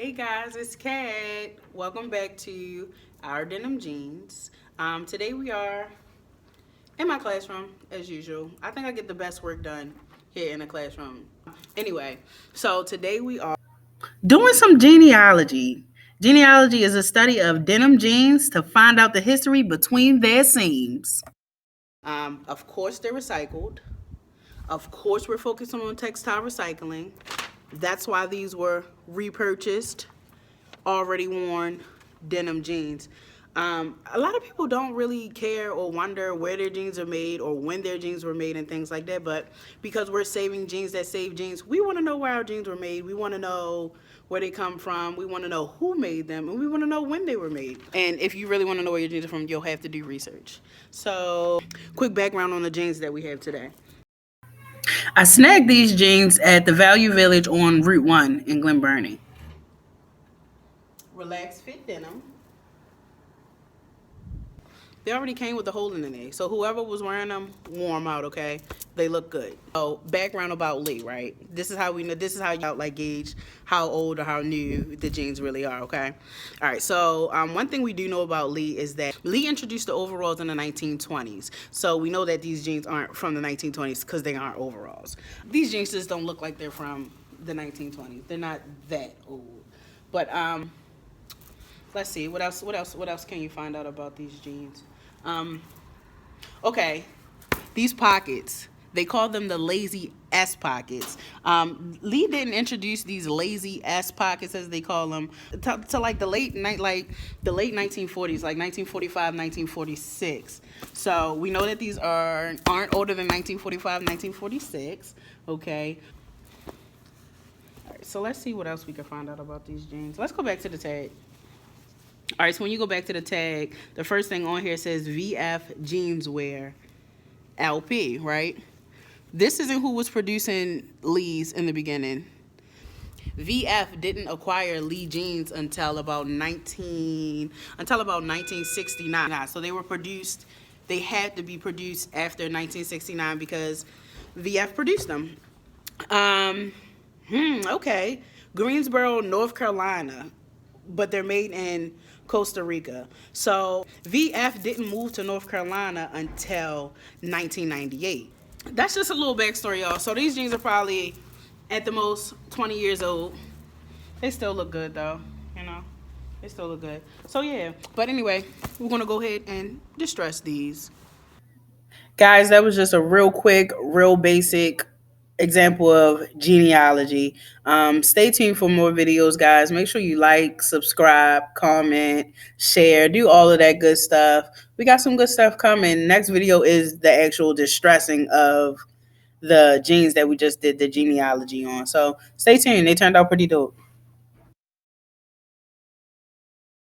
Hey guys, it's Kat. Welcome back to Our Denim Genes. Today we are in my classroom as usual. I think I get the best work done here in the classroom. Anyway, so today we are doing some genealogy. Genealogy is a study of denim jeans to find out the history between their seams. Of course, they're recycled. Of course, we're focusing on textile recycling. That's why these were repurchased, already worn denim jeans. A lot of people don't really care or wonder where their jeans are made or when their jeans were made and things like that. But because we're saving jeans that save jeans, we want to know where our jeans were made. We want to know where they come from. We want to know who made them, and we want to know when they were made. And if you really want to know where your jeans are from, you'll have to do research. So, quick background on the jeans that we have today. I snagged these jeans at the Value Village on Route 1 in Glen Burnie. Relaxed fit denim. They already came with the hole in the so whoever was wearing them, wore them out, okay? They look good. So, background about Lee, right? This is how we know, this is how you like gauge how old or how new the jeans really are, okay? All right, so one thing we do know about Lee is that Lee introduced the overalls in the 1920s. So we know that these jeans aren't from the 1920s because they aren't overalls. These jeans just don't look like they're from the 1920s. They're not that old. But let's see, what else can you find out about these jeans? Okay, these pockets, they call them the lazy S pockets. Lee didn't introduce these lazy S pockets, as they call them, to like the late 1940s, like 1945, 1946. So we know that these aren't older than 1945, 1946. Okay. All right, so let's see what else we can find out about these jeans. Let's go back to the tag. All right, so when you go back to the tag, the first thing on here says VF Jeanswear LP, right? This isn't who was producing Lee's in the beginning. VF didn't acquire Lee jeans until about 1969. So they had to be produced after 1969 because VF produced them. Okay. Greensboro, North Carolina, but they're made in Costa Rica. So VF didn't move to North Carolina until 1998. That's just a little backstory, y'all. So these jeans are probably at the most 20 years old. They still look good though, you know. They still look good. So yeah, but anyway, we're gonna go ahead and distress these. Guys, that was just a real quick, real basic example of genealogy. Stay tuned for more videos, guys. Make sure you like, subscribe, comment, share, do all of that good stuff. We got some good stuff coming. Next video is the actual distressing of the genes that we just did the genealogy on. So stay tuned. They turned out pretty dope.